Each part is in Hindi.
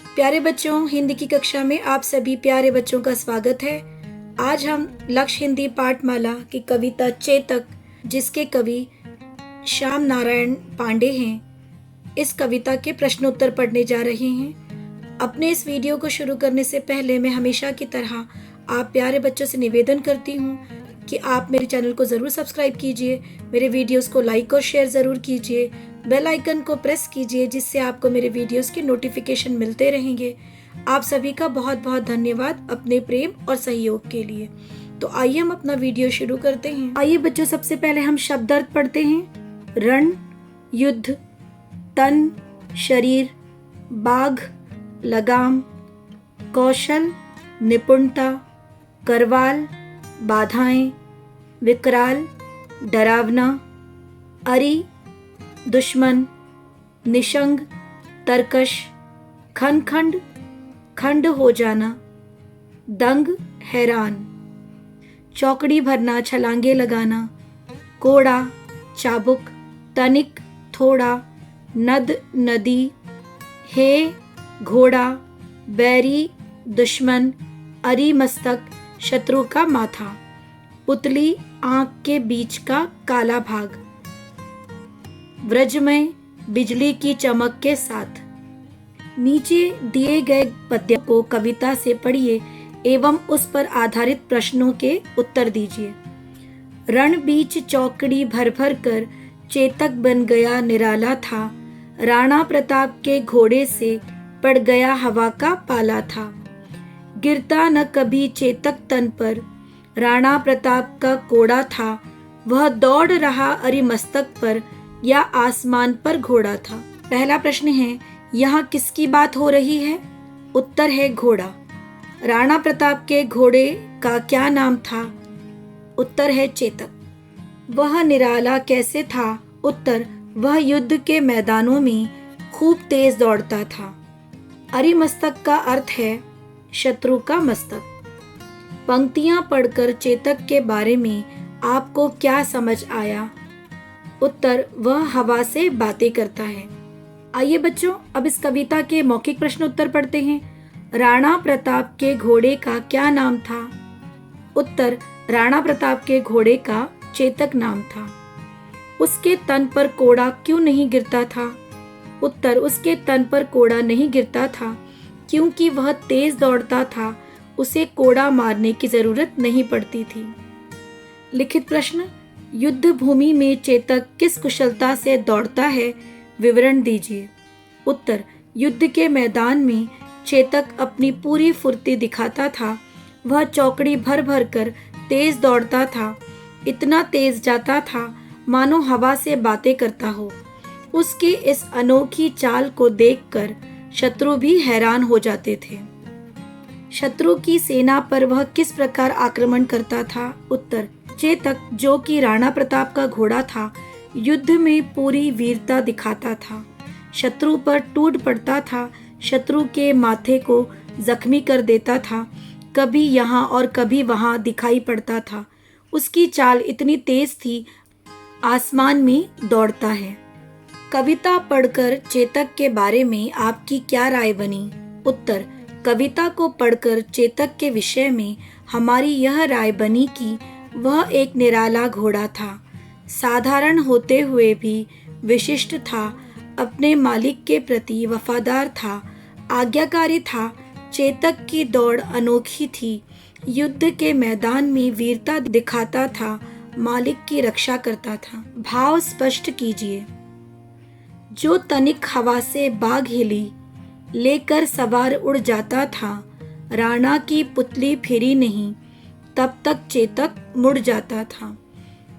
प्यारे बच्चों, हिंदी की कक्षा में आप सभी प्यारे बच्चों का स्वागत है। आज हम लक्ष्य हिंदी पाठमाला की कविता चेतक, जिसके कवि श्याम नारायण पांडे हैं, इस कविता के प्रश्नोत्तर पढ़ने जा रहे हैं। अपने इस वीडियो को शुरू करने से पहले मैं हमेशा की तरह आप प्यारे बच्चों से निवेदन करती हूँ कि आप मेरे चैनल को ज़रूर सब्सक्राइब कीजिए, मेरे वीडियोस को लाइक और शेयर ज़रूर कीजिए, बेल आइकन को प्रेस कीजिए, जिससे आपको मेरे वीडियोस के नोटिफिकेशन मिलते रहेंगे। आप सभी का बहुत बहुत धन्यवाद अपने प्रेम और सहयोग के लिए। तो आइए हम अपना वीडियो शुरू करते हैं। आइए बच्चों, सबसे पहले हम शब्द अर्थ पढ़ते हैं। रण, युद्ध, तन, शरीर, बाघ, लगाम, कौशल, निपुणता, करवाल, बाधाएं, विकराल, डरावना, अरि, दुश्मन, निशंग, तरकश, खनखंड, खंड हो जाना, दंग, हैरान, चौकड़ी भरना, छलांगे लगाना, कोड़ा, चाबुक, तनिक, थोड़ा, नद, नदी, हे, घोड़ा, बैरी, दुश्मन, अरि, मस्तक, शत्रु का माथा, पुतली, आंख के बीच का काला भाग, व्रजमय, बिजली की चमक के साथ। नीचे दिए गए पद्यों को कविता से पढ़िए एवं उस पर आधारित प्रश्नों के उत्तर दीजिए। रण बीच चौकड़ी भर भर कर चेतक बन गया निराला था, राणा प्रताप के घोड़े से पड़ गया हवा का पाला था। गिरता न कभी चेतक तन पर, राणा प्रताप का कोड़ा था, वह दौड़ रहा अरि मस्तक पर या आसमान पर घोड़ा था। पहला प्रश्न है, यहाँ किसकी बात हो रही है? उत्तर है घोड़ा। राणा प्रताप के घोड़े का क्या नाम था? उत्तर है चेतक। वह निराला कैसे था? उत्तर, वह युद्ध के मैदानों में खूब तेज दौड़ता था। अरि मस्तक का अर्थ है शत्रु का मस्तक। पंक्तियां पढ़कर चेतक के बारे में आपको क्या समझ आया? उत्तर, वह हवा से बातें करता है। आइए बच्चों, अब इस कविता के मौखिक प्रश्न उत्तर पढ़ते हैं। राणा प्रताप के घोड़े का क्या नाम था? उत्तर, राणा प्रताप के घोड़े का चेतक नाम था। उसके तन पर कोड़ा क्यों नहीं गिरता था? उत्तर, उसके तन पर कोड़ा नहीं गिरता था क्योंकि वह तेज दौड़ता था, उसे कोड़ा मारने की जरूरत नहीं पड़ती थी। लिखित प्रश्न, युद्ध भूमि में चेतक किस कुशलता से दौड़ता है, विवरण दीजिए। उत्तर, युद्ध के मैदान में चेतक अपनी पूरी फुर्ती दिखाता था। वह चौकड़ी भर भर कर तेज दौड़ता था, इतना तेज जाता था मानो हवा से बातें करता हो। उसकी इस अनोखी चाल को देखकर शत्रु भी हैरान हो जाते थे। शत्रु की सेना पर वह किस प्रकार आक्रमण करता था? उत्तर, चेतक, जो कि राणा प्रताप का घोड़ा था, युद्ध में पूरी वीरता दिखाता था। शत्रु पर टूट पड़ता था, शत्रु के माथे को जख्मी कर देता था, कभी यहाँ और कभी वहाँ दिखाई पड़ता था। उसकी चाल इतनी तेज थी, आसमान में दौड़ता है। कविता पढ़कर चेतक के बारे में आपकी क्या राय बनी? उत्तर, कविता को पढ़कर चेतक के विषय में हमारी यह राय बनी कि वह एक निराला घोड़ा था, साधारण होते हुए भी विशिष्ट था, अपने मालिक के प्रति वफादार था, आज्ञाकारी था। चेतक की दौड़ अनोखी थी, युद्ध के मैदान में वीरता दिखाता था, मालिक की रक्षा करता था। भाव स्पष्ट कीजिए। जो तनिक हवा से बाघ हिली, लेकर सवार उड़ जाता था, राणा की पुतली फिरी नहीं, तब तक चेतक मुड़ जाता था।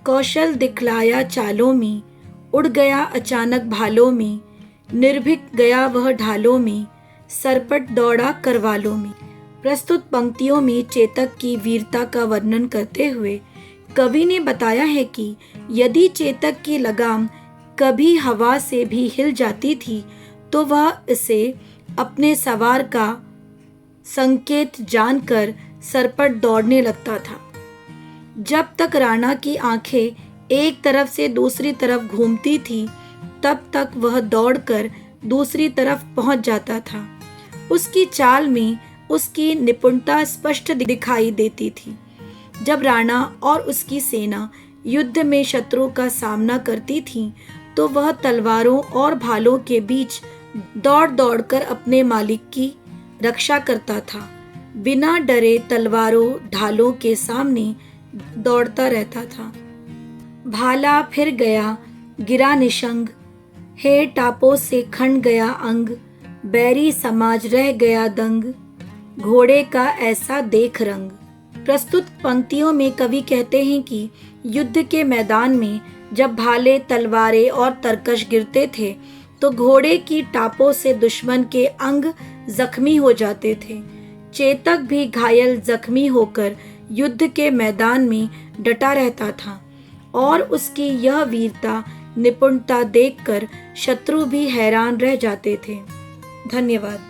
कौशल दिखलाया चालों में, उड़ गया अचानक भालों में, निर्भीक गया वह ढालों में, सरपट दौड़ा करवालों में। प्रस्तुत पंक्तियों में चेतक की वीरता का वर्णन करते हुए कवि ने बताया है कि यदि चेतक की लगाम कभी हवा से भी हिल जाती थी तो वह इसे अपने सवार का संकेत जानकर सरपट दौड़ने लगता था। जब तक राणा की आंखें एक तरफ से दूसरी तरफ घूमती थी, तब तक वह दौड़कर दूसरी तरफ पहुंच जाता था। उसकी चाल में उसकी निपुणता स्पष्ट दिखाई देती थी। जब राणा और उसकी सेना युद्ध में शत्रु का सामना करती थी तो वह तलवारों और भालों के बीच दौड़ दौड़कर अपने मालिक की रक्षा करता था। बिना डरे तलवारों ढालों के सामने दौड़ता रहता था। भाला फिर गया गिरा निशंग, हे टापों से खंड गया अंग, बैरी समाज रह गया दंग, घोड़े का ऐसा देख रंग। प्रस्तुत पंक्तियों में कवि कहते हैं कि युद्ध के मैदान में जब भाले तलवारें और तरकश गिरते थे तो घोड़े की टापों से दुश्मन के अंग जख्मी हो जाते थे। चेतक भी घायल जख्मी होकर युद्ध के मैदान में डटा रहता था और उसकी यह वीरता निपुणता देखकर शत्रु भी हैरान रह जाते थे। धन्यवाद।